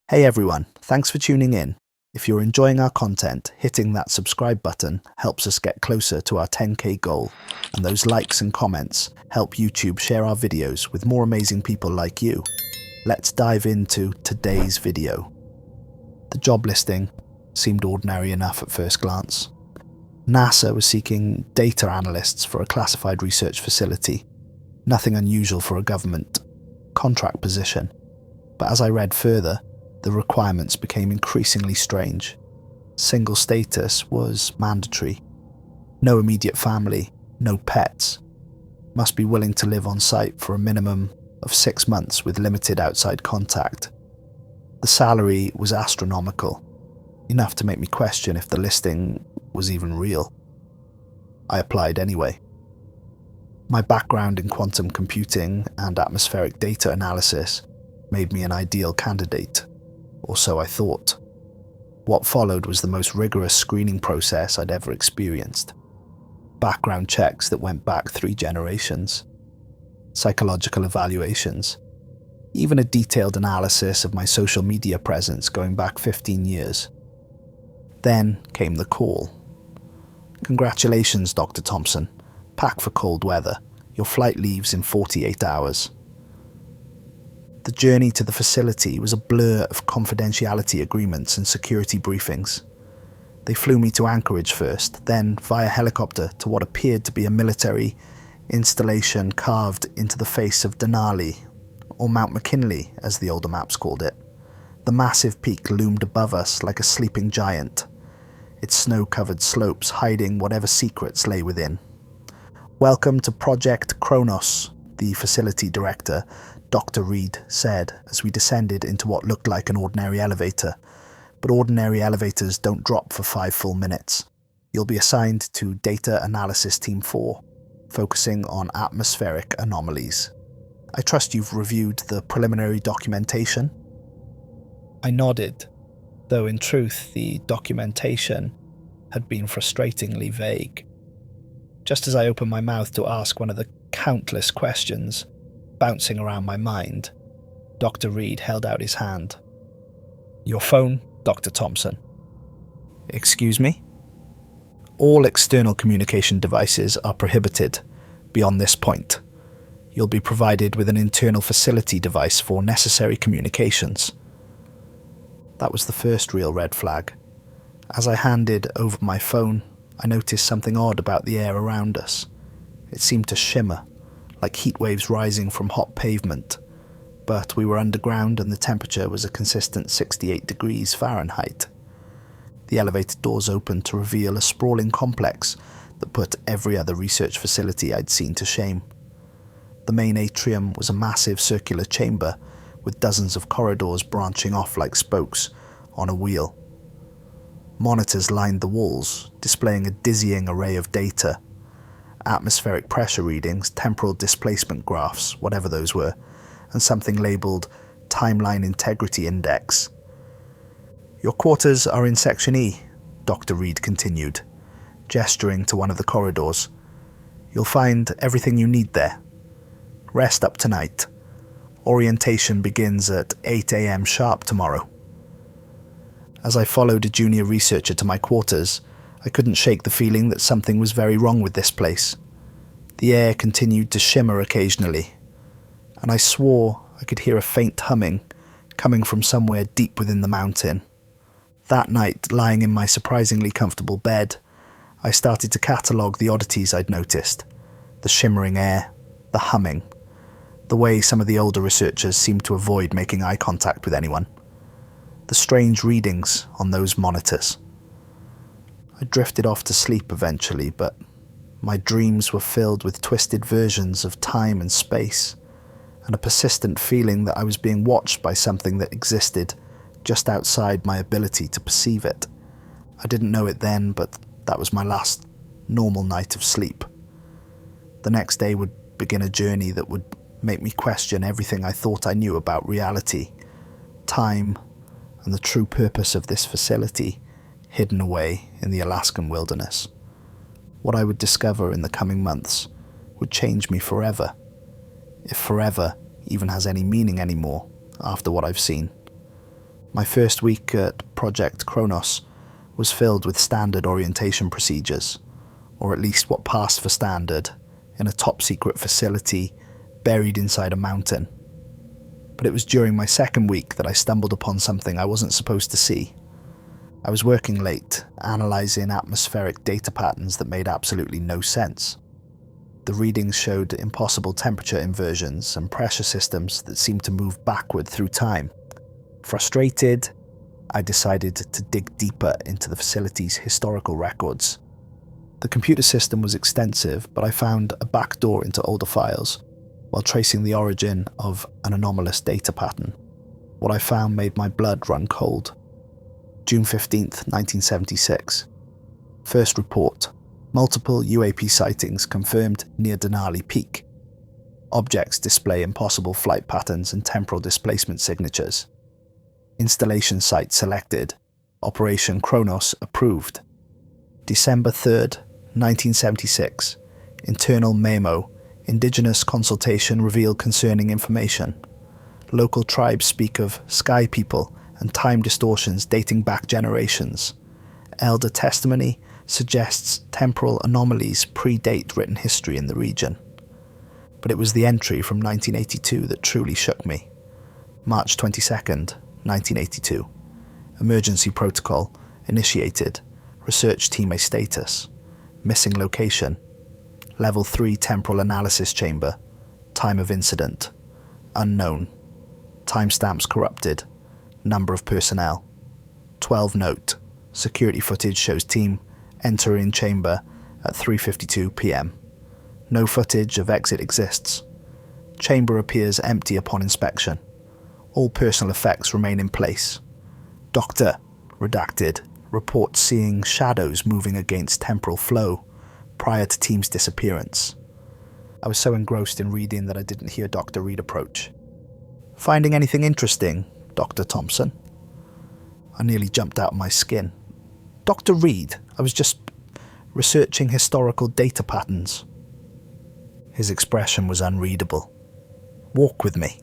Hey everyone, thanks for tuning in. If you're enjoying our content, hitting that subscribe button helps us get closer to our 10K goal, and those likes and comments help YouTube share our videos with more amazing people like you. Let's dive into today's video. The job listing seemed ordinary enough at first glance. NASA was seeking data analysts for a classified research facility. Nothing unusual for a government contract position. But as I read further, the requirements became increasingly strange. Single status was mandatory. No immediate family, no pets. Must be willing to live on site for a minimum of 6 months with limited outside contact. The salary was astronomical, enough to make me question if the listing was even real. I applied anyway. My background in quantum computing and atmospheric data analysis made me an ideal candidate. Or so I thought. What followed was the most rigorous screening process I'd ever experienced. Background checks that went back 3 generations. Psychological evaluations. Even a detailed analysis of my social media presence going back 15 years. Then came the call. Congratulations, Dr. Thompson. Pack for cold weather. Your flight leaves in 48 hours. The journey to the facility was a blur of confidentiality agreements and security briefings. They flew me to Anchorage first, then via helicopter to what appeared to be a military installation carved into the face of Denali, or Mount McKinley as the older maps called it. The massive peak loomed above us like a sleeping giant, its snow-covered slopes hiding whatever secrets lay within. "Welcome to Project Kronos," the facility director, Dr. Reed, said as we descended into what looked like an ordinary elevator. But ordinary elevators don't drop for 5 full minutes. You'll be assigned to Data Analysis Team 4, focusing on atmospheric anomalies. I trust you've reviewed the preliminary documentation? I nodded, though in truth the documentation had been frustratingly vague. Just as I opened my mouth to ask one of the countless questions bouncing around my mind, Dr. Reed held out his hand. "Your phone, Dr. Thompson." "Excuse me?" "All external communication devices are prohibited beyond this point. You'll be provided with an internal facility device for necessary communications." That was the first real red flag. As I handed over my phone, I noticed something odd about the air around us. It seemed to shimmer, like heat waves rising from hot pavement, but we were underground and the temperature was a consistent 68 degrees Fahrenheit. The elevator doors opened to reveal a sprawling complex that put every other research facility I'd seen to shame. The main atrium was a massive circular chamber with dozens of corridors branching off like spokes on a wheel. Monitors lined the walls, displaying a dizzying array of data. Atmospheric pressure readings, temporal displacement graphs, whatever those were, and something labelled Timeline Integrity Index. "Your quarters are in Section E," Dr. Reed continued, gesturing to one of the corridors. "You'll find everything you need there. Rest up tonight. Orientation begins at 8 a.m. sharp tomorrow." As I followed a junior researcher to my quarters, I couldn't shake the feeling that something was very wrong with this place. The air continued to shimmer occasionally, and I swore I could hear a faint humming coming from somewhere deep within the mountain. That night, lying in my surprisingly comfortable bed, I started to catalogue the oddities I'd noticed. The shimmering air, the humming, the way some of the older researchers seemed to avoid making eye contact with anyone, the strange readings on those monitors. I drifted off to sleep eventually, but my dreams were filled with twisted versions of time and space, and a persistent feeling that I was being watched by something that existed just outside my ability to perceive it. I didn't know it then, but that was my last normal night of sleep. The next day would begin a journey that would make me question everything I thought I knew about reality, time, and the true purpose of this facility hidden away in the Alaskan wilderness. What I would discover in the coming months would change me forever, if forever even has any meaning anymore after what I've seen. My first week at Project Kronos was filled with standard orientation procedures, or at least what passed for standard, in a top-secret facility buried inside a mountain. But it was during my second week that I stumbled upon something I wasn't supposed to see. I was working late, analysing atmospheric data patterns that made absolutely no sense. The readings showed impossible temperature inversions and pressure systems that seemed to move backward through time. Frustrated, I decided to dig deeper into the facility's historical records. The computer system was extensive, but I found a backdoor into older files while tracing the origin of an anomalous data pattern. What I found made my blood run cold. June 15th, 1976. First report. Multiple UAP sightings confirmed near Denali Peak. Objects display impossible flight patterns and temporal displacement signatures. Installation site selected. Operation Kronos approved. December 3rd, 1976. Internal memo. Indigenous consultation revealed concerning information. Local tribes speak of sky people and time distortions dating back generations. Elder testimony suggests temporal anomalies predate written history in the region. But it was the entry from 1982 that truly shook me. March 22nd, 1982. Emergency protocol initiated. Research team A status. Missing location. Level 3 temporal analysis chamber. Time of incident. Unknown. Timestamps corrupted. Number of personnel. 12 note. Security footage shows team entering chamber at 3:52 p.m. No footage of exit exists. Chamber appears empty upon inspection. All personal effects remain in place. Doctor, redacted, reports seeing shadows moving against temporal flow prior to team's disappearance. I was so engrossed in reading that I didn't hear Dr. Reed approach. Finding anything interesting, Dr. Thompson? I nearly jumped out of my skin. Dr. Reed, I was just researching historical data patterns. His expression was unreadable. Walk with me.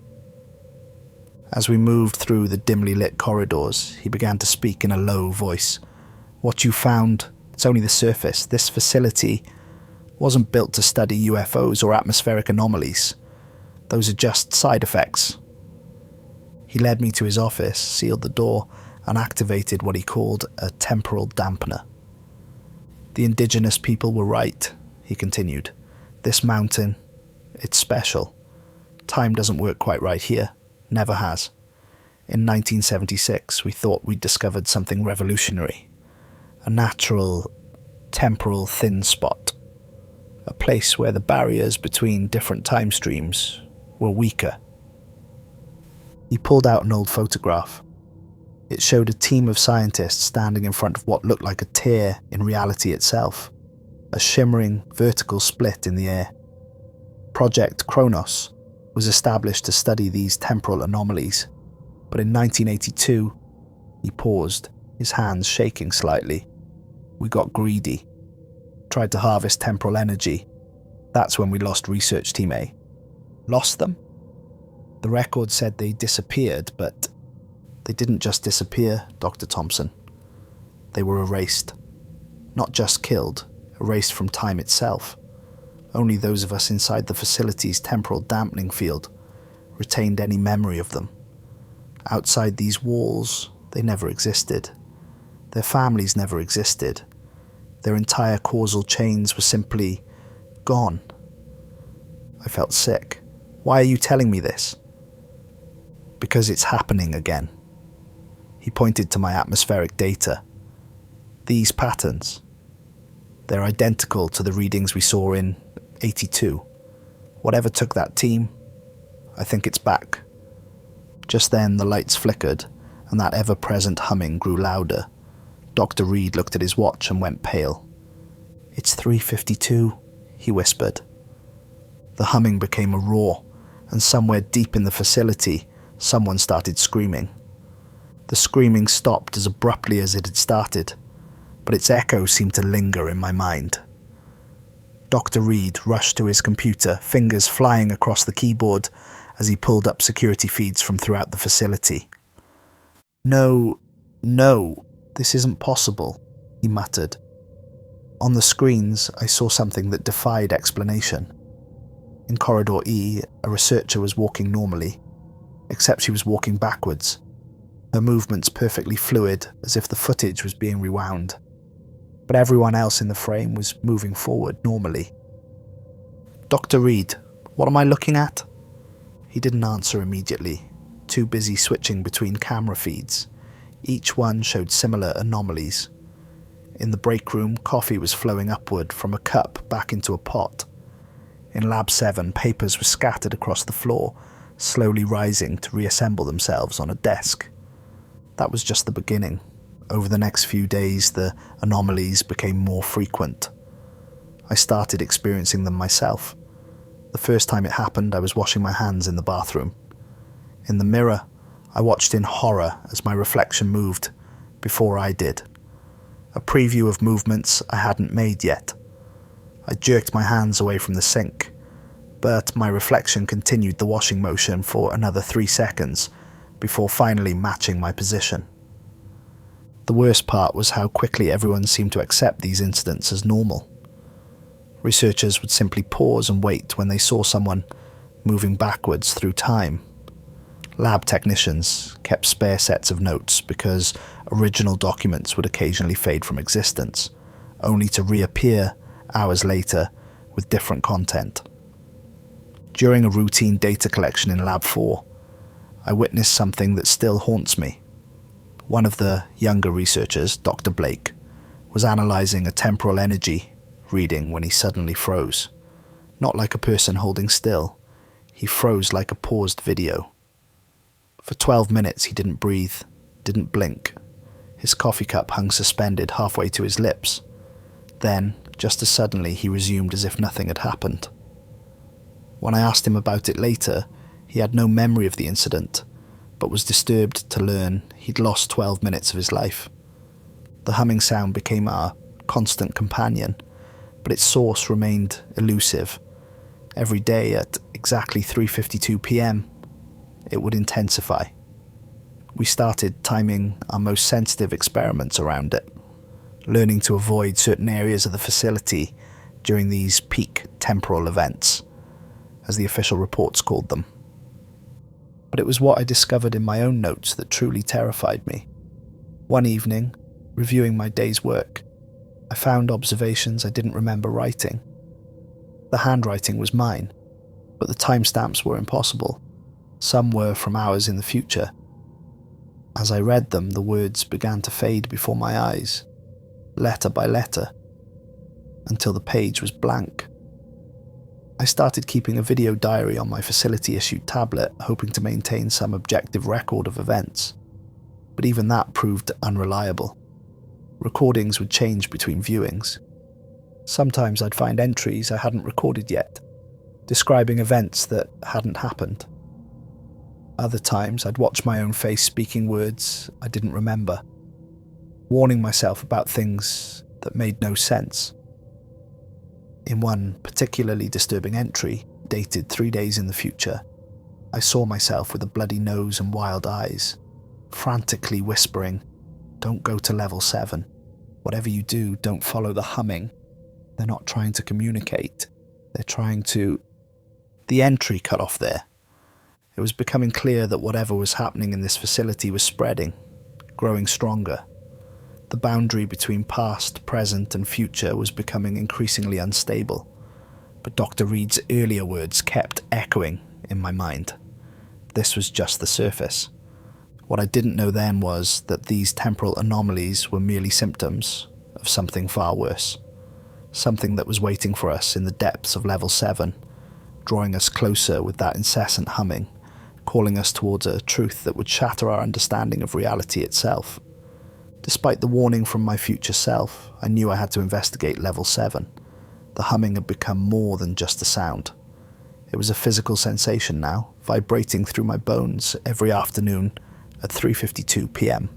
As we moved through the dimly lit corridors, he began to speak in a low voice. What you found, it's only the surface. This facility wasn't built to study UFOs or atmospheric anomalies. Those are just side effects. He led me to his office, sealed the door, and activated what he called a temporal dampener. The indigenous people were right, he continued. This mountain, it's special. Time doesn't work quite right here. Never has. In 1976, we thought we'd discovered something revolutionary. A natural, temporal thin spot. A place where the barriers between different time streams were weaker. He pulled out an old photograph. It showed a team of scientists standing in front of what looked like a tear in reality itself. A shimmering, vertical split in the air. Project Kronos was established to study these temporal anomalies, but in 1982, he paused, his hands shaking slightly. We got greedy, tried to harvest temporal energy. That's when we lost Research Team A. Lost them? The record said they disappeared, but they didn't just disappear, Dr. Thompson. They were erased. Not just killed, erased from time itself. Only those of us inside the facility's temporal dampening field retained any memory of them. Outside these walls, they never existed. Their families never existed. Their entire causal chains were simply gone. I felt sick. Why are you telling me this? Because it's happening again. He pointed to my atmospheric data. These patterns, they're identical to the readings we saw in 82. Whatever took that team, I think it's back. Just then the lights flickered and that ever-present humming grew louder. Dr. Reed looked at his watch and went pale. It's 3:52, he whispered. The humming became a roar, and somewhere deep in the facility, someone started screaming. The screaming stopped as abruptly as it had started, but its echo seemed to linger in my mind. Dr. Reed rushed to his computer, fingers flying across the keyboard as he pulled up security feeds from throughout the facility. "No, no, this isn't possible," he muttered. On the screens, I saw something that defied explanation. In Corridor E, a researcher was walking normally, except she was walking backwards, her movements perfectly fluid, as if the footage was being rewound. But everyone else in the frame was moving forward normally. "Dr. Reed, what am I looking at?" He didn't answer immediately, too busy switching between camera feeds. Each one showed similar anomalies. In the break room, coffee was flowing upward from a cup back into a pot. In Lab 7, papers were scattered across the floor, slowly rising to reassemble themselves on a desk. That was just the beginning. Over the next few days, the anomalies became more frequent. I started experiencing them myself. The first time it happened, I was washing my hands in the bathroom. In the mirror, I watched in horror as my reflection moved before I did. A preview of movements I hadn't made yet. I jerked my hands away from the sink, but my reflection continued the washing motion for another 3 seconds before finally matching my position. The worst part was how quickly everyone seemed to accept these incidents as normal. Researchers would simply pause and wait when they saw someone moving backwards through time. Lab technicians kept spare sets of notes because original documents would occasionally fade from existence, only to reappear hours later with different content. During a routine data collection in Lab 4, I witnessed something that still haunts me. One of the younger researchers, Dr. Blake, was analysing a temporal energy reading when he suddenly froze. Not like a person holding still, he froze like a paused video. For 12 minutes he didn't breathe, didn't blink. His coffee cup hung suspended halfway to his lips. Then, just as suddenly, he resumed as if nothing had happened. When I asked him about it later, he had no memory of the incident, but was disturbed to learn he'd lost 12 minutes of his life. The humming sound became our constant companion, but its source remained elusive. Every day at exactly 3:52 p.m, it would intensify. We started timing our most sensitive experiments around it, learning to avoid certain areas of the facility during these peak temporal events, as the official reports called them. But it was what I discovered in my own notes that truly terrified me. One evening, reviewing my day's work, I found observations I didn't remember writing. The handwriting was mine, but the timestamps were impossible. Some were from hours in the future. As I read them, the words began to fade before my eyes, letter by letter, until the page was blank. I started keeping a video diary on my facility-issued tablet, hoping to maintain some objective record of events. But even that proved unreliable. Recordings would change between viewings. Sometimes I'd find entries I hadn't recorded yet, describing events that hadn't happened. Other times I'd watch my own face speaking words I didn't remember, warning myself about things that made no sense. In one particularly disturbing entry, dated 3 days in the future, I saw myself with a bloody nose and wild eyes, frantically whispering, "Don't go to level 7. Whatever you do, don't follow the humming. They're not trying to communicate. They're trying to..." The entry cut off there. It was becoming clear that whatever was happening in this facility was spreading, growing stronger. The boundary between past, present, and future was becoming increasingly unstable, but Dr. Reed's earlier words kept echoing in my mind. This was just the surface. What I didn't know then was that these temporal anomalies were merely symptoms of something far worse, something that was waiting for us in the depths of level 7, drawing us closer with that incessant humming, calling us towards a truth that would shatter our understanding of reality itself. Despite the warning from my future self, I knew I had to investigate level 7. The humming had become more than just a sound. It was a physical sensation now, vibrating through my bones every afternoon at 3:52 p.m.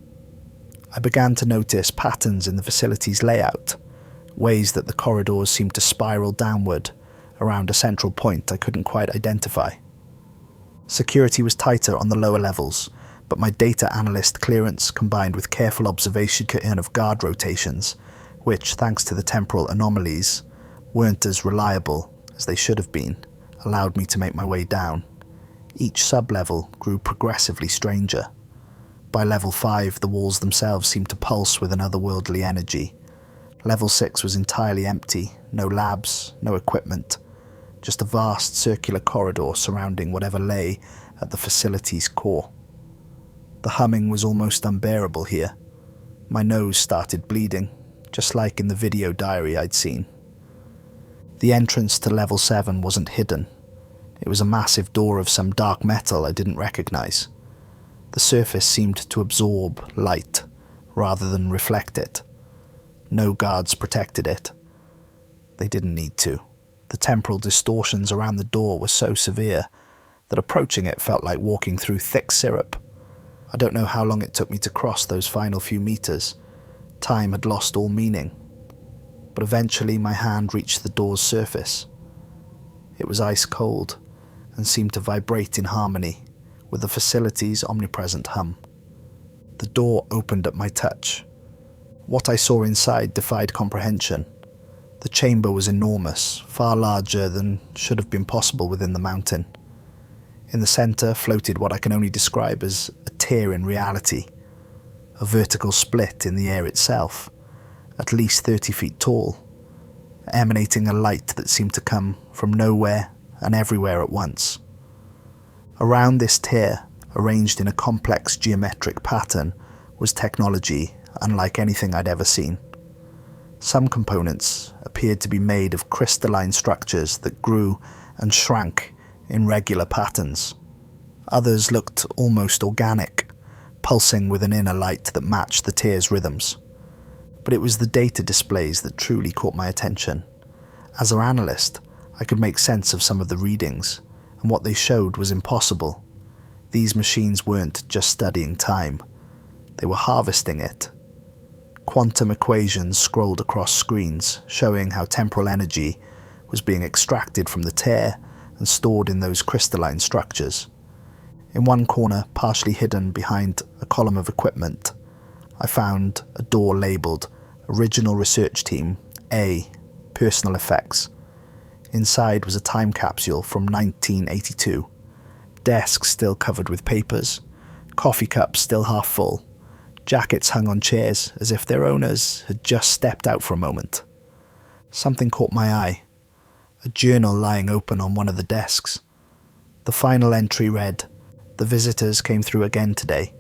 I began to notice patterns in the facility's layout, ways that the corridors seemed to spiral downward around a central point I couldn't quite identify. Security was tighter on the lower levels, but my data analyst clearance combined with careful observation of guard rotations, which, thanks to the temporal anomalies, weren't as reliable as they should have been, allowed me to make my way down. Each sub-level grew progressively stranger. By level 5, the walls themselves seemed to pulse with an otherworldly energy. Level 6 was entirely empty, no labs, no equipment, just a vast circular corridor surrounding whatever lay at the facility's core. The humming was almost unbearable here. My nose started bleeding, just like in the video diary I'd seen. The entrance to level 7 wasn't hidden. It was a massive door of some dark metal I didn't recognize. The surface seemed to absorb light rather than reflect it. No guards protected it. They didn't need to. The temporal distortions around the door were so severe that approaching it felt like walking through thick syrup. I don't know how long it took me to cross those final few meters. Time had lost all meaning. But eventually my hand reached the door's surface. It was ice cold and seemed to vibrate in harmony with the facility's omnipresent hum. The door opened at my touch. What I saw inside defied comprehension. The chamber was enormous, far larger than should have been possible within the mountain. In the center floated what I can only describe as a tear in reality, a vertical split in the air itself, at least 30 feet tall, emanating a light that seemed to come from nowhere and everywhere at once. Around this tear, arranged in a complex geometric pattern, was technology unlike anything I'd ever seen. Some components appeared to be made of crystalline structures that grew and shrank in regular patterns. Others looked almost organic, pulsing with an inner light that matched the tear's rhythms. But it was the data displays that truly caught my attention. As an analyst, I could make sense of some of the readings, and what they showed was impossible. These machines weren't just studying time, they were harvesting it. Quantum equations scrolled across screens, showing how temporal energy was being extracted from the tear and stored in those crystalline structures. In one corner, partially hidden behind a column of equipment, I found a door labelled Original Research Team A, Personal Effects. Inside was a time capsule from 1982. Desks still covered with papers, coffee cups still half full, jackets hung on chairs as if their owners had just stepped out for a moment. Something caught my eye. A journal lying open on one of the desks. The final entry read, "The visitors came through again today.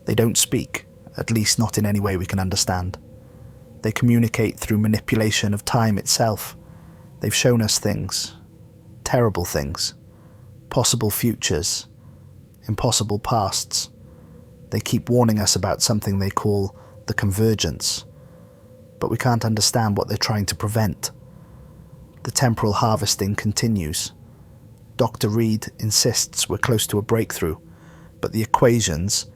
They don't speak, at least not in any way we can understand. They communicate through manipulation of time itself. They've shown us things, terrible things, possible futures, impossible pasts. They keep warning us about something they call the convergence, but we can't understand what they're trying to prevent. The temporal harvesting continues. Dr. Reed insists we're close to a breakthrough, but the equations,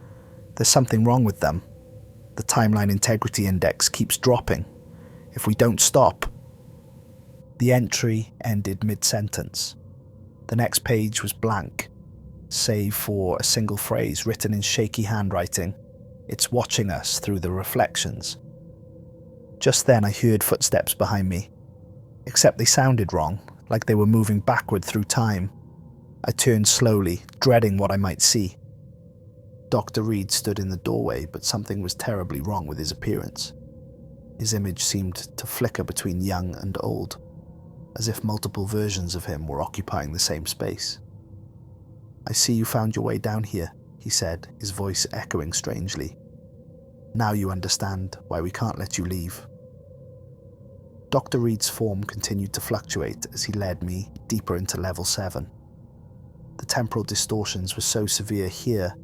there's something wrong with them. The timeline integrity index keeps dropping. If we don't stop..." The entry ended mid-sentence. The next page was blank, save for a single phrase written in shaky handwriting. "It's watching us through the reflections." Just then I heard footsteps behind me, except they sounded wrong, like they were moving backward through time. I turned slowly, dreading what I might see. Dr. Reed stood in the doorway, but something was terribly wrong with his appearance. His image seemed to flicker between young and old, as if multiple versions of him were occupying the same space. "I see you found your way down here," he said, his voice echoing strangely. "Now you understand why we can't let you leave." Dr. Reed's form continued to fluctuate as he led me deeper into level 7. The temporal distortions were so severe here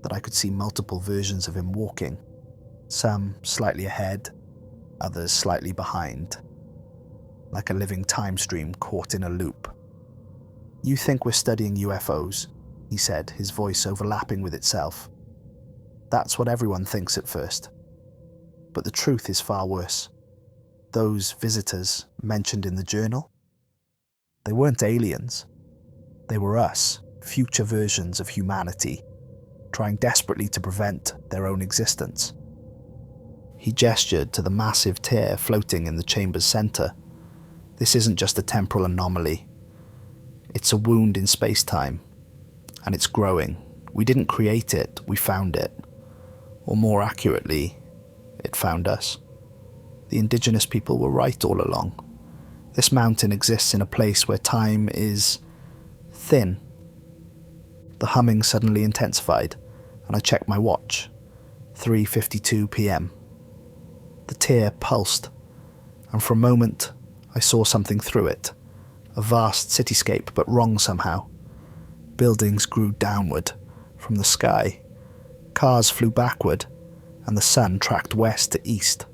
that I could see multiple versions of him walking, some slightly ahead, others slightly behind, like a living time stream caught in a loop. "You think we're studying UFOs," he said, his voice overlapping with itself. "That's what everyone thinks at first. But the truth is far worse. Those visitors mentioned in the journal, they weren't aliens. They were us, future versions of humanity, trying desperately to prevent their own existence. He gestured to the massive tear floating in the chamber's center. This isn't just a temporal anomaly. It's a wound in space-time, and it's growing. We didn't create it, we found it. Or more accurately, it found us. The indigenous people were right all along. This mountain exists in a place where time is thin. The humming suddenly intensified, and I checked my watch. 3:52 p.m. The tear pulsed, and for a moment I saw something through it. A vast cityscape, but wrong somehow. Buildings grew downward from the sky. Cars flew backward, and the sun tracked west to east.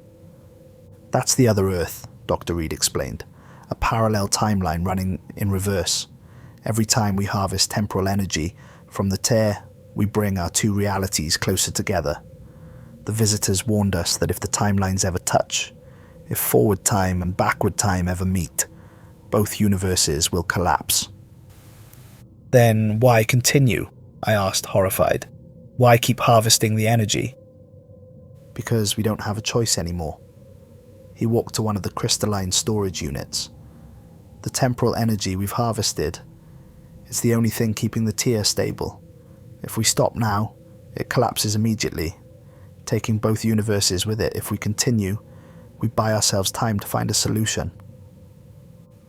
That's the other Earth, Dr. Reed explained. A parallel timeline running in reverse. Every time we harvest temporal energy from the tear, we bring our two realities closer together. The visitors warned us that if the timelines ever touch, if forward time and backward time ever meet, both universes will collapse. Then why continue? I asked, horrified. Why keep harvesting the energy? Because we don't have a choice anymore. He walked to one of the crystalline storage units. The temporal energy we've harvested is the only thing keeping the tear stable. If we stop now, it collapses immediately, taking both universes with it. If we continue, we buy ourselves time to find a solution.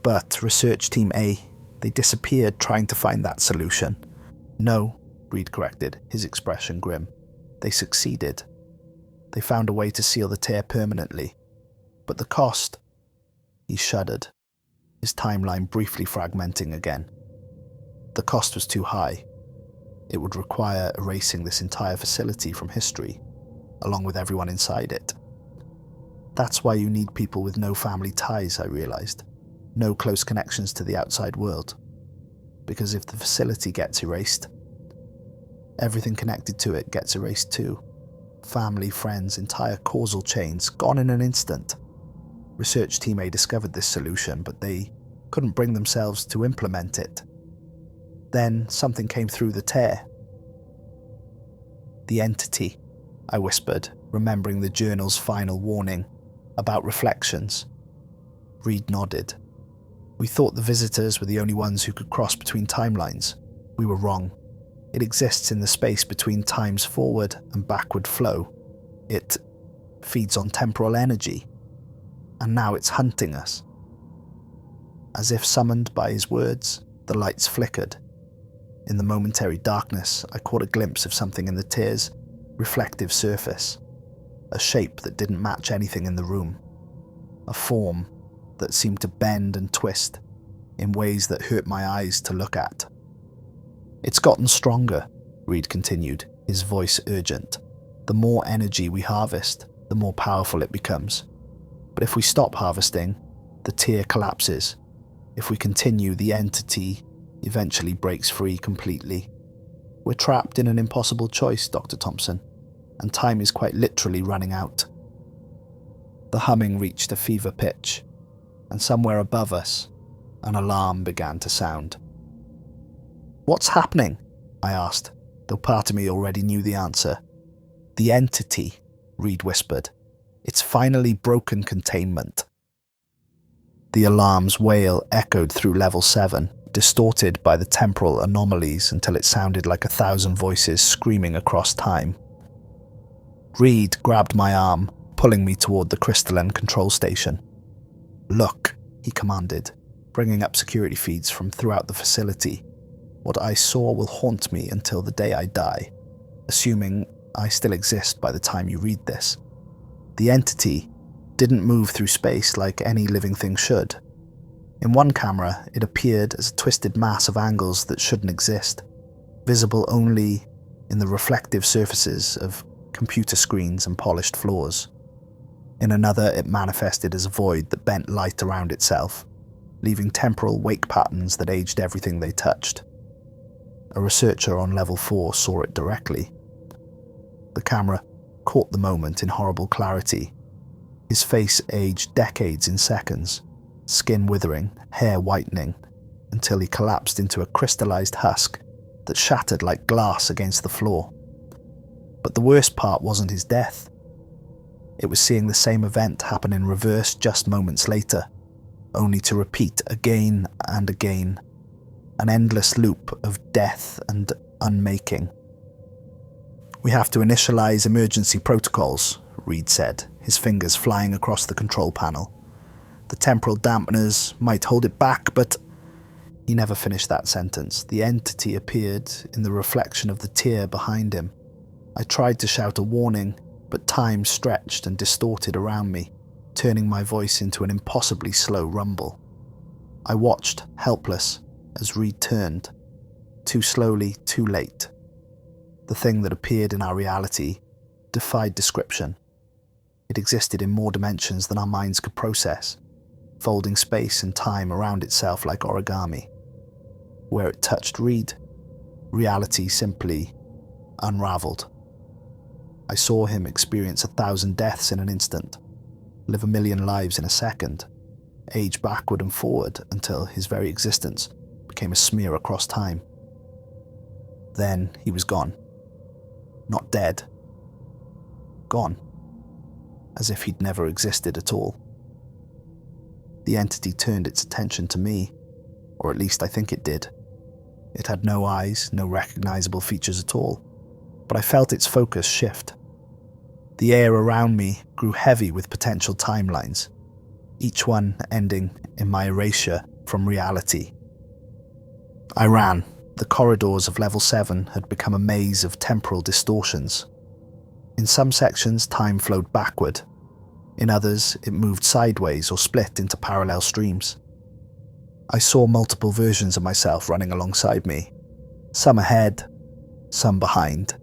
But Research Team A, they disappeared trying to find that solution. No, Reed corrected, his expression grim. They succeeded. They found a way to seal the tear permanently. But the cost? He shuddered, his timeline briefly fragmenting again. The cost was too high. It would require erasing this entire facility from history, along with everyone inside it. That's why you need people with no family ties, I realized. No close connections to the outside world. Because if the facility gets erased, everything connected to it gets erased too. Family, friends, entire causal chains, gone in an instant. Research Team A discovered this solution, but they couldn't bring themselves to implement it. Then something came through the tear. The entity, I whispered, remembering the journal's final warning about reflections. Reed nodded. We thought the visitors were the only ones who could cross between timelines. We were wrong. It exists in the space between time's forward and backward flow. It feeds on temporal energy. And now it's hunting us. As if summoned by his words, the lights flickered. In the momentary darkness, I caught a glimpse of something in the tear's reflective surface. A shape that didn't match anything in the room. A form that seemed to bend and twist in ways that hurt my eyes to look at. It's gotten stronger, Reed continued, his voice urgent. The more energy we harvest, the more powerful it becomes. But if we stop harvesting, the tear collapses. If we continue, the entity eventually breaks free completely. We're trapped in an impossible choice, Dr. Thompson, and time is quite literally running out. The humming reached a fever pitch, and somewhere above us, an alarm began to sound. What's happening? I asked, though part of me already knew the answer. The entity, Reed whispered. It's finally broken containment. The alarm's wail echoed through level 7, distorted by the temporal anomalies until it sounded like 1,000 voices screaming across time. Reed grabbed my arm, pulling me toward the crystalline control station. Look, he commanded, bringing up security feeds from throughout the facility. What I saw will haunt me until the day I die, assuming I still exist by the time you read this. The entity didn't move through space like any living thing should. In one camera, it appeared as a twisted mass of angles that shouldn't exist, visible only in the reflective surfaces of computer screens and polished floors. In another, it manifested as a void that bent light around itself, leaving temporal wake patterns that aged everything they touched. A researcher on level 4 saw it directly. The camera caught the moment in horrible clarity. His face aged decades in seconds, skin withering, hair whitening, until he collapsed into a crystallized husk that shattered like glass against the floor. But the worst part wasn't his death. It was seeing the same event happen in reverse just moments later, only to repeat again and again. An endless loop of death and unmaking. "We have to initialize emergency protocols," Reed said, his fingers flying across the control panel. "The temporal dampeners might hold it back, but..." He never finished that sentence. The entity appeared in the reflection of the tear behind him. I tried to shout a warning, but time stretched and distorted around me, turning my voice into an impossibly slow rumble. I watched, helpless, as Reed turned. Too slowly, too late. The thing that appeared in our reality defied description. It existed in more dimensions than our minds could process, folding space and time around itself like origami. Where it touched Reed, reality simply unraveled. I saw him experience 1,000 deaths in an instant, live 1,000,000 lives in a second, age backward and forward until his very existence became a smear across time. Then he was gone. Not dead. Gone. As if he'd never existed at all. The entity turned its attention to me, or at least I think it did. It had no eyes, no recognizable features at all, but I felt its focus shift. The air around me grew heavy with potential timelines, each one ending in my erasure from reality. I ran. The corridors of Level 7 had become a maze of temporal distortions. In some sections, time flowed backward. In others, it moved sideways or split into parallel streams. I saw multiple versions of myself running alongside me, some ahead, some behind,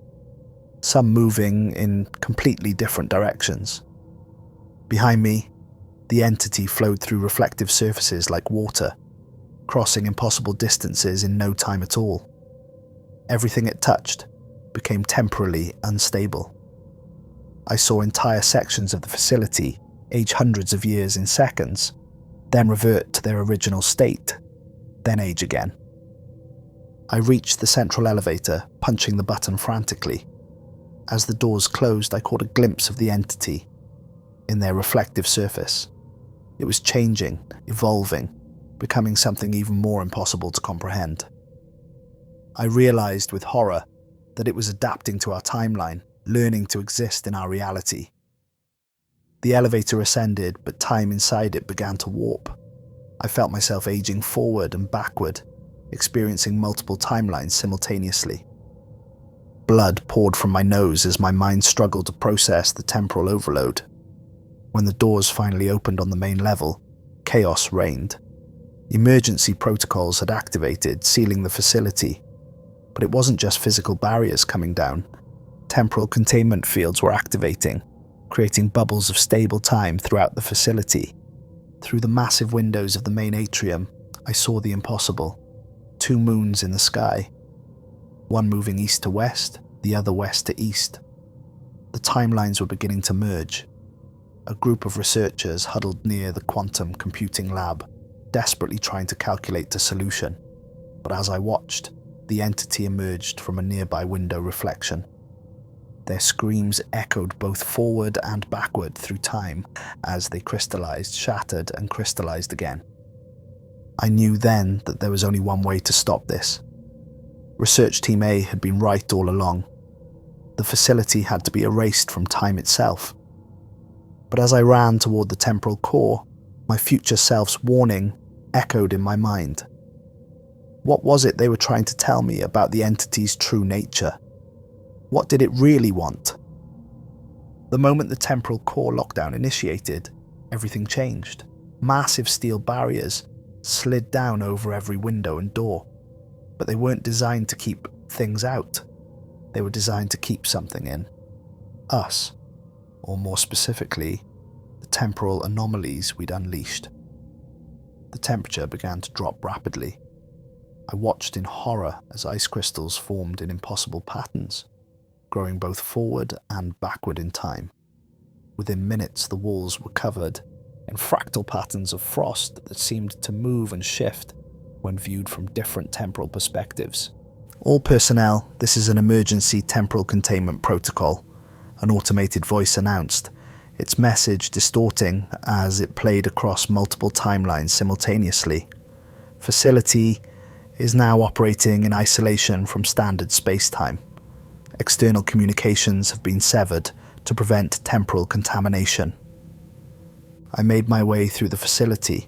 some moving in completely different directions. Behind me, the entity flowed through reflective surfaces like water, crossing impossible distances in no time at all. Everything it touched became temporally unstable. I saw entire sections of the facility age hundreds of years in seconds, then revert to their original state, then age again. I reached the central elevator, punching the button frantically. As the doors closed, I caught a glimpse of the entity in their reflective surface. It was changing, evolving, becoming something even more impossible to comprehend. I realized with horror that it was adapting to our timeline, learning to exist in our reality. The elevator ascended, but time inside it began to warp. I felt myself aging forward and backward, experiencing multiple timelines simultaneously. Blood poured from my nose as my mind struggled to process the temporal overload. When the doors finally opened on the main level, chaos reigned. Emergency protocols had activated, sealing the facility. But it wasn't just physical barriers coming down. Temporal containment fields were activating, creating bubbles of stable time throughout the facility. Through the massive windows of the main atrium, I saw the impossible. 2 moons in the sky. One moving east to west, the other west to east. The timelines were beginning to merge. A group of researchers huddled near the quantum computing lab, desperately trying to calculate the solution. But as I watched, the entity emerged from a nearby window reflection. Their screams echoed both forward and backward through time as they crystallized, shattered, and crystallized again. I knew then that there was only one way to stop this. Research Team A had been right all along. The facility had to be erased from time itself. But as I ran toward the temporal core, my future self's warning echoed in my mind. What was it they were trying to tell me about the entity's true nature? What did it really want? The moment the temporal core lockdown initiated, everything changed. Massive steel barriers slid down over every window and door. But they weren't designed to keep things out. They were designed to keep something in. Us. Or more specifically, the temporal anomalies we'd unleashed. The temperature began to drop rapidly. I watched in horror as ice crystals formed in impossible patterns, growing both forward and backward in time. Within minutes, the walls were covered in fractal patterns of frost that seemed to move and shift when viewed from different temporal perspectives. All personnel, this is an emergency temporal containment protocol, an automated voice announced, its message distorting as it played across multiple timelines simultaneously. Facility is now operating in isolation from standard space-time. External communications have been severed to prevent temporal contamination. I made my way through the facility,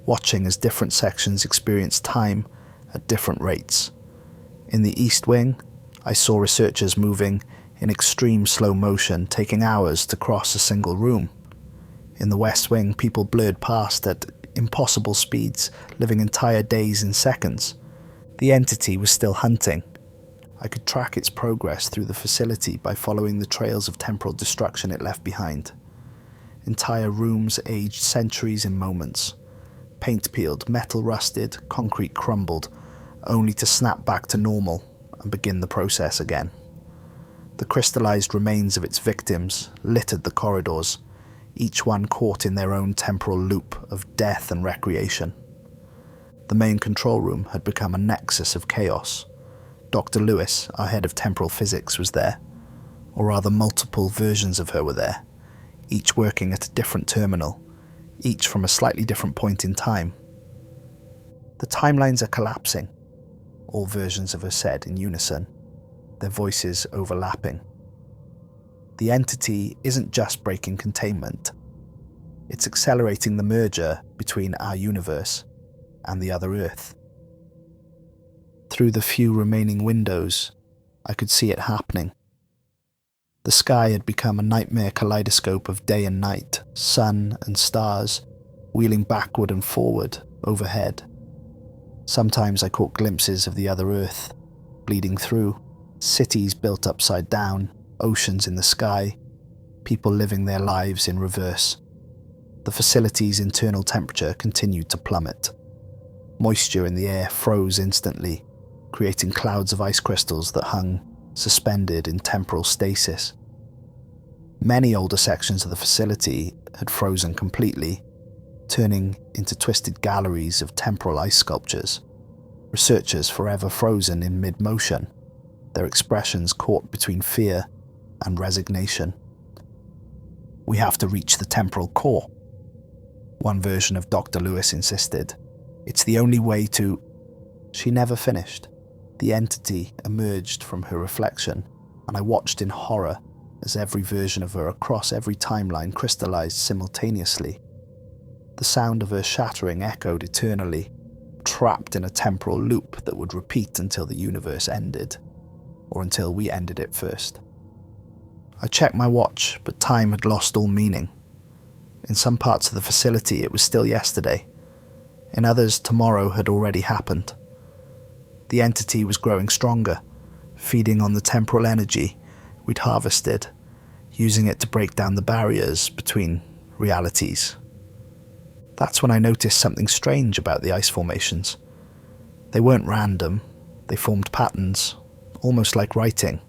watching as different sections experienced time at different rates. In the East Wing, I saw researchers moving in extreme slow motion, taking hours to cross a single room. In the West Wing, people blurred past at impossible speeds, living entire days in seconds. The entity was still hunting. I could track its progress through the facility by following the trails of temporal destruction it left behind. Entire rooms aged centuries in moments. Paint peeled, metal rusted, concrete crumbled, only to snap back to normal and begin the process again. The crystallized remains of its victims littered the corridors, each one caught in their own temporal loop of death and recreation. The main control room had become a nexus of chaos. Dr. Lewis, our head of temporal physics, was there, or rather multiple versions of her were there, each working at a different terminal, each from a slightly different point in time. The timelines are collapsing, all versions of her said in unison, their voices overlapping. The entity isn't just breaking containment, it's accelerating the merger between our universe and the other Earth. Through the few remaining windows, I could see it happening. The sky had become a nightmare kaleidoscope of day and night, sun and stars, wheeling backward and forward overhead. Sometimes I caught glimpses of the other Earth, bleeding through, cities built upside down, oceans in the sky, people living their lives in reverse. The facility's internal temperature continued to plummet. Moisture in the air froze instantly, creating clouds of ice crystals that hung suspended in temporal stasis. Many older sections of the facility had frozen completely, turning into twisted galleries of temporal ice sculptures, researchers forever frozen in mid-motion, their expressions caught between fear and resignation. "We have to reach the temporal core," one version of Dr. Lewis insisted. "It's the only way to—" She never finished. The entity emerged from her reflection, and I watched in horror as every version of her across every timeline crystallized simultaneously. The sound of her shattering echoed eternally, trapped in a temporal loop that would repeat until the universe ended, or until we ended it first. I checked my watch, but time had lost all meaning. In some parts of the facility, it was still yesterday. In others, tomorrow had already happened. The entity was growing stronger, feeding on the temporal energy we'd harvested, using it to break down the barriers between realities. That's when I noticed something strange about the ice formations. They weren't random, they formed patterns, almost like writing.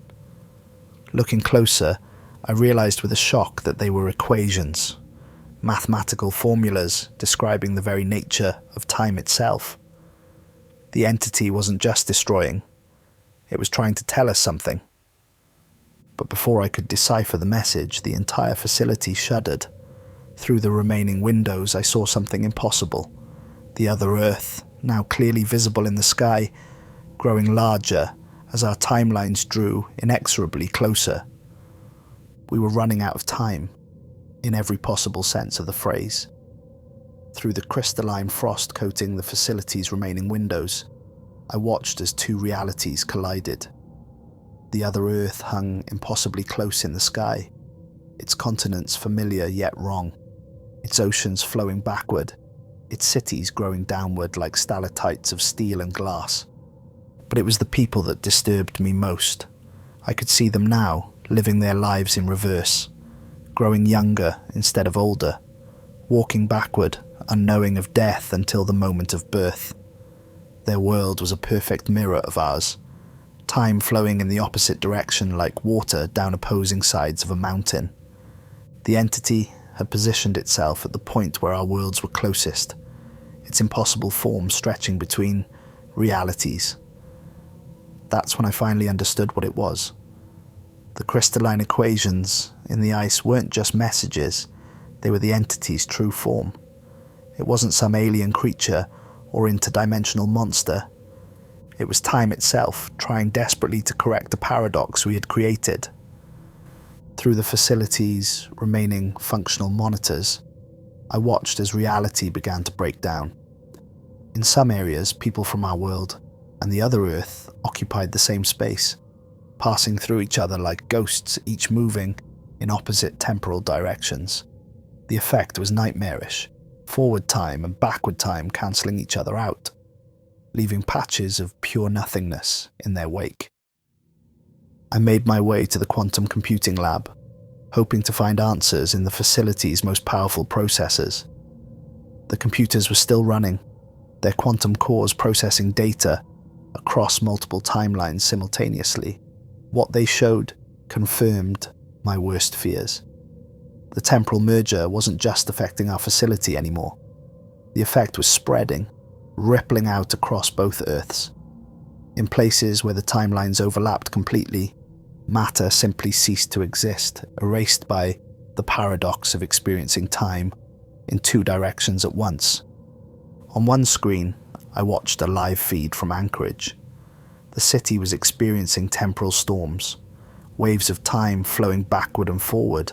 Looking closer, I realized with a shock that they were equations, mathematical formulas describing the very nature of time itself. The entity wasn't just destroying, it was trying to tell us something. But before I could decipher the message, the entire facility shuddered. Through the remaining windows, I saw something impossible. The other Earth, now clearly visible in the sky, growing larger as our timelines drew inexorably closer. We were running out of time, in every possible sense of the phrase. Through the crystalline frost coating the facility's remaining windows, I watched as two realities collided. The other Earth hung impossibly close in the sky, its continents familiar yet wrong, its oceans flowing backward, its cities growing downward like stalactites of steel and glass. But it was the people that disturbed me most. I could see them now, living their lives in reverse, growing younger instead of older, walking backward, unknowing of death until the moment of birth. Their world was a perfect mirror of ours, time flowing in the opposite direction like water down opposing sides of a mountain. The entity had positioned itself at the point where our worlds were closest, its impossible form stretching between realities. That's when I finally understood what it was. The crystalline equations in the ice weren't just messages, they were the entity's true form. It wasn't some alien creature or interdimensional monster. It was time itself, trying desperately to correct a paradox we had created. Through the facility's remaining functional monitors, I watched as reality began to break down. In some areas, people from our world and the other Earth occupied the same space, passing through each other like ghosts, each moving in opposite temporal directions. The effect was nightmarish, forward time and backward time cancelling each other out, leaving patches of pure nothingness in their wake. I made my way to the quantum computing lab, hoping to find answers in the facility's most powerful processors. The computers were still running, their quantum cores processing data across multiple timelines simultaneously. What they showed confirmed my worst fears. The temporal merger wasn't just affecting our facility anymore. The effect was spreading, rippling out across both Earths. In places where the timelines overlapped completely, matter simply ceased to exist, erased by the paradox of experiencing time in two directions at once. On one screen, I watched a live feed from Anchorage. The city was experiencing temporal storms, waves of time flowing backward and forward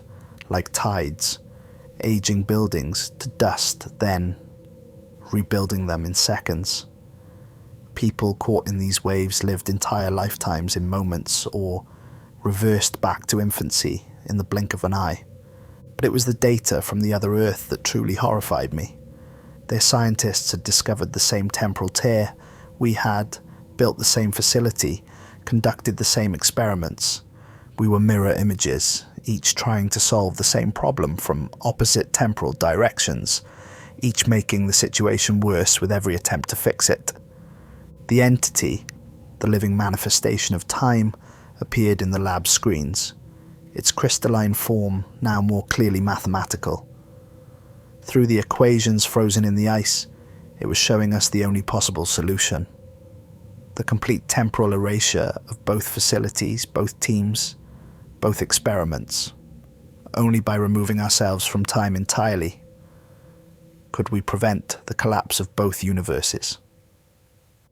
like tides, aging buildings to dust, then rebuilding them in seconds. People caught in these waves lived entire lifetimes in moments or reversed back to infancy in the blink of an eye. But it was the data from the other Earth that truly horrified me. Their scientists had discovered the same temporal tear we had, built the same facility, conducted the same experiments. We were mirror images, each trying to solve the same problem from opposite temporal directions, each making the situation worse with every attempt to fix it. The entity, the living manifestation of time, appeared in the lab screens, its crystalline form now more clearly mathematical. Through the equations frozen in the ice, it was showing us the only possible solution. The complete temporal erasure of both facilities, both teams, both experiments. Only by removing ourselves from time entirely could we prevent the collapse of both universes.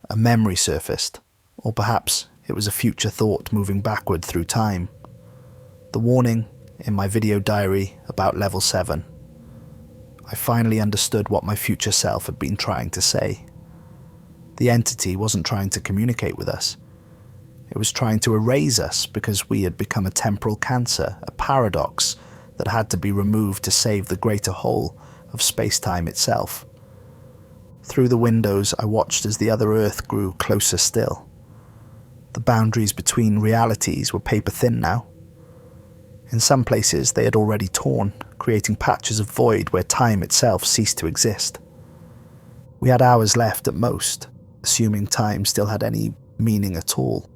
A memory surfaced, or perhaps it was a future thought moving backward through time. The warning in my video diary about level 7. I finally understood what my future self had been trying to say. The entity wasn't trying to communicate with us. It was trying to erase us because we had become a temporal cancer, a paradox that had to be removed to save the greater whole of space-time itself. Through the windows, I watched as the other Earth grew closer still. The boundaries between realities were paper-thin now. In some places, they had already torn, creating patches of void where time itself ceased to exist. We had hours left at most, assuming time still had any meaning at all.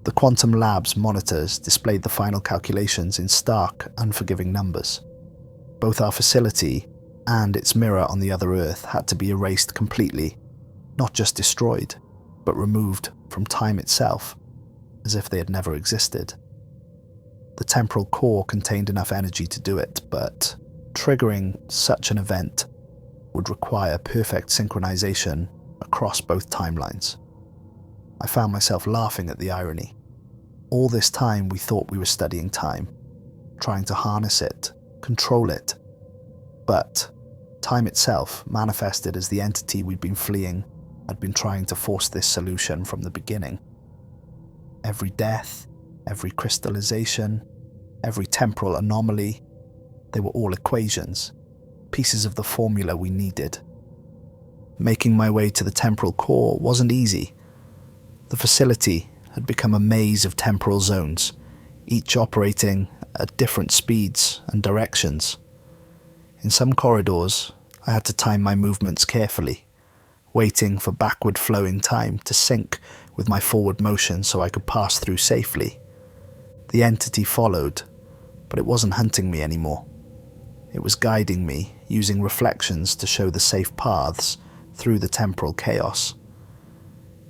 The quantum lab's monitors displayed the final calculations in stark, unforgiving numbers. Both our facility and its mirror on the other Earth had to be erased completely, not just destroyed, but removed from time itself, as if they had never existed. The temporal core contained enough energy to do it, but triggering such an event would require perfect synchronization across both timelines. I found myself laughing at the irony. All this time we thought we were studying time, trying to harness it, control it. But time itself, manifested as the entity we'd been fleeing, had been trying to force this solution from the beginning. Every death, every crystallization, every temporal anomaly, they were all equations, pieces of the formula we needed. Making my way to the temporal core wasn't easy. The facility had become a maze of temporal zones, each operating at different speeds and directions. In some corridors, I had to time my movements carefully, waiting for backward flowing time to sync with my forward motion so I could pass through safely. The entity followed, but it wasn't hunting me anymore. It was guiding me, using reflections to show the safe paths through the temporal chaos.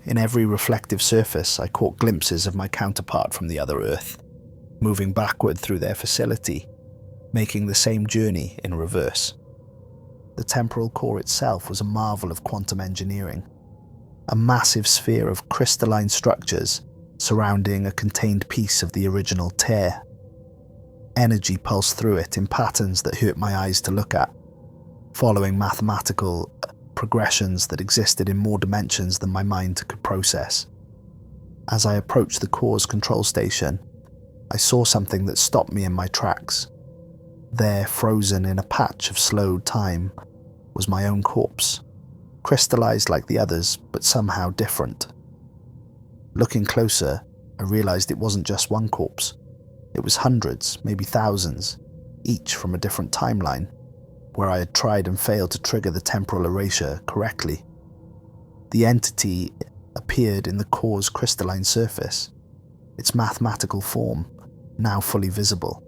In every reflective surface, I caught glimpses of my counterpart from the other Earth, moving backward through their facility, making the same journey in reverse. The temporal core itself was a marvel of quantum engineering, a massive sphere of crystalline structures surrounding a contained piece of the original tear. Energy pulsed through it in patterns that hurt my eyes to look at, following mathematical progressions that existed in more dimensions than my mind could process. As I approached the core's control station, I saw something that stopped me in my tracks. There, frozen in a patch of slowed time, was my own corpse, crystallized like the others, but somehow different. Looking closer, I realized it wasn't just one corpse. It was hundreds, maybe thousands, each from a different timeline, where I had tried and failed to trigger the temporal erasure correctly. The entity appeared in the core's crystalline surface, its mathematical form now fully visible.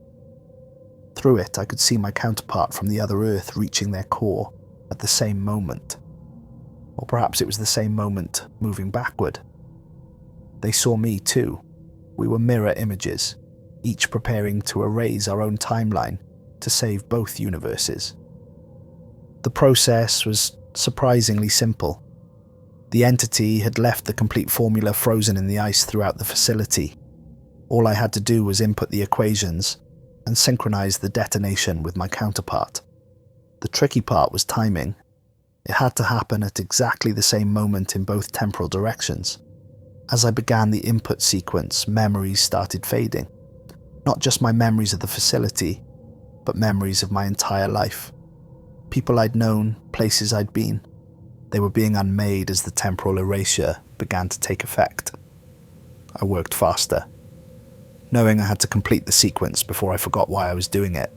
Through it, I could see my counterpart from the other Earth reaching their core at the same moment. Or perhaps it was the same moment moving backward. They saw me too. We were mirror images, each preparing to erase our own timeline to save both universes. The process was surprisingly simple. The entity had left the complete formula frozen in the ice throughout the facility. All I had to do was input the equations and synchronize the detonation with my counterpart. The tricky part was timing. It had to happen at exactly the same moment in both temporal directions. As I began the input sequence, memories started fading. Not just my memories of the facility, but memories of my entire life. People I'd known, places I'd been. They were being unmade as the temporal erasure began to take effect. I worked faster, knowing I had to complete the sequence before I forgot why I was doing it.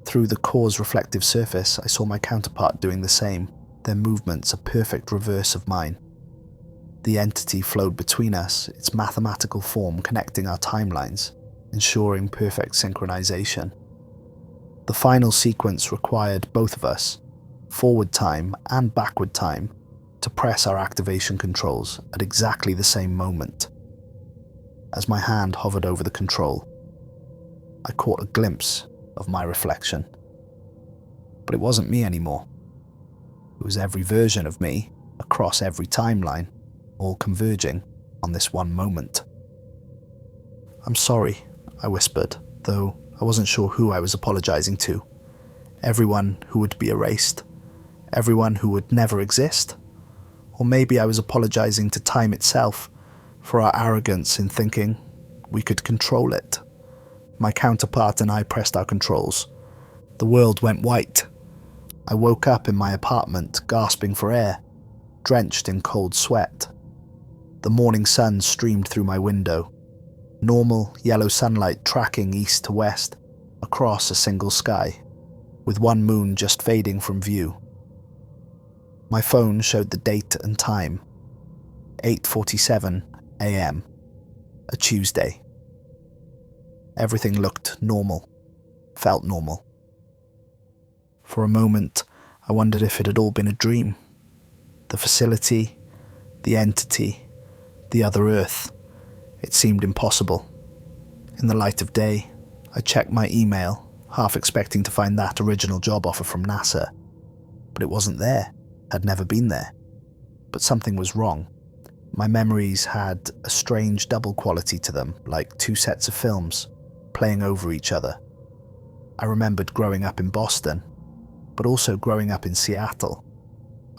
Through the core's reflective surface, I saw my counterpart doing the same, their movements a perfect reverse of mine. The entity flowed between us, its mathematical form connecting our timelines, ensuring perfect synchronization. The final sequence required both of us, forward time and backward time, to press our activation controls at exactly the same moment. As my hand hovered over the control, I caught a glimpse of my reflection. But it wasn't me anymore. It was every version of me, across every timeline, all converging on this one moment. "I'm sorry," I whispered, though I wasn't sure who I was apologizing to. Everyone who would be erased? Everyone who would never exist? Or maybe I was apologizing to time itself for our arrogance in thinking we could control it. My counterpart and I pressed our controls. The world went white. I woke up in my apartment, gasping for air, drenched in cold sweat. The morning sun streamed through my window, normal yellow sunlight tracking east to west across a single sky, with one moon just fading from view. My phone showed the date and time, 8:47 a.m., a Tuesday. Everything looked normal, felt normal. For a moment, I wondered if it had all been a dream. The facility, the entity, the other Earth. It seemed impossible. In the light of day, I checked my email, half expecting to find that original job offer from NASA. But it wasn't there, had never been there. But something was wrong. My memories had a strange double quality to them, like two sets of films, playing over each other. I remembered growing up in Boston, but also growing up in Seattle.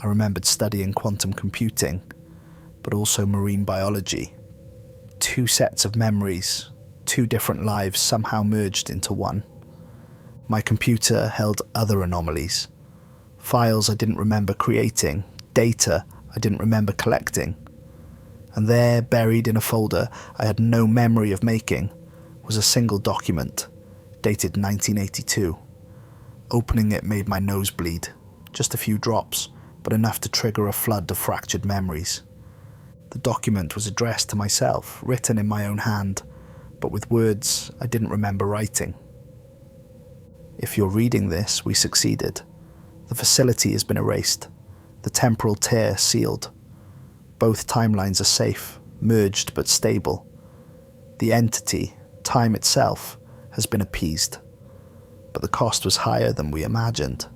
I remembered studying quantum computing, but also marine biology. Two sets of memories, two different lives somehow merged into one. My computer held other anomalies, files I didn't remember creating, data I didn't remember collecting. And there, buried in a folder I had no memory of making, was a single document, dated 1982. Opening it made my nose bleed, just a few drops, but enough to trigger a flood of fractured memories. The document was addressed to myself, written in my own hand, but with words I didn't remember writing. If you're reading this, we succeeded. The facility has been erased, the temporal tear sealed. Both timelines are safe, merged but stable. The entity, time itself, has been appeased. But the cost was higher than we imagined.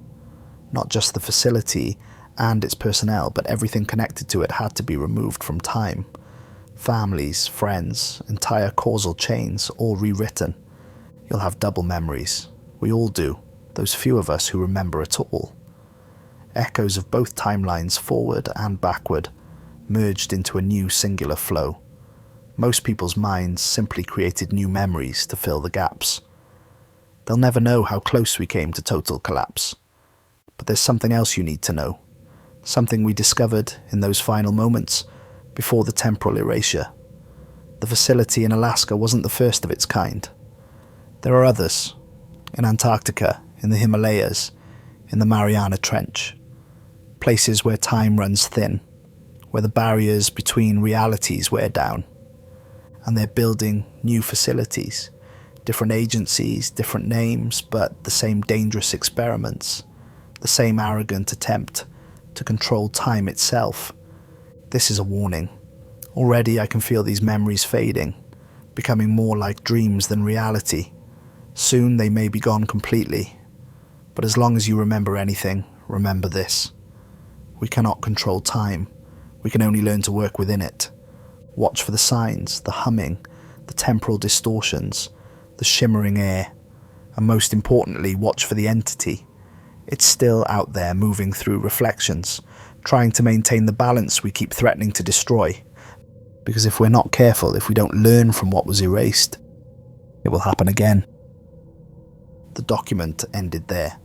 Not just the facility and its personnel, but everything connected to it had to be removed from time. Families, friends, entire causal chains, all rewritten. You'll have double memories. We all do, those few of us who remember at all. Echoes of both timelines, forward and backward, merged into a new singular flow. Most people's minds simply created new memories to fill the gaps. They'll never know how close we came to total collapse. But there's something else you need to know. Something we discovered in those final moments before the temporal erasure. The facility in Alaska wasn't the first of its kind. There are others, in Antarctica, in the Himalayas, in the Mariana Trench. Places where time runs thin, where the barriers between realities wear down. And they're building new facilities, different agencies, different names, but the same dangerous experiments, the same arrogant attempt to control time itself. This is a warning. Already I can feel these memories fading, becoming more like dreams than reality. Soon they may be gone completely. But as long as you remember anything, remember this. We cannot control time. We can only learn to work within it. Watch for the signs, the humming, the temporal distortions, the shimmering air, and most importantly, watch for the entity. It's still out there moving through reflections, trying to maintain the balance we keep threatening to destroy. Because if we're not careful, if we don't learn from what was erased, it will happen again. The document ended there.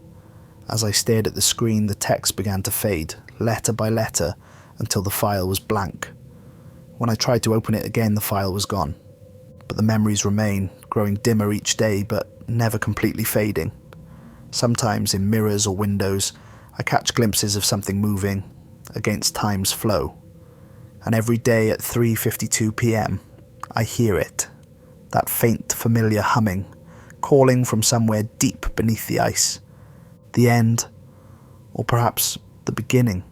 As I stared at the screen, the text began to fade, letter by letter, until the file was blank. When I tried to open it again, the file was gone. But the memories remain, growing dimmer each day, but never completely fading. Sometimes in mirrors or windows, I catch glimpses of something moving against time's flow. And every day at 3:52 p.m, I hear it, that faint familiar humming, calling from somewhere deep beneath the ice. The end, or perhaps the beginning.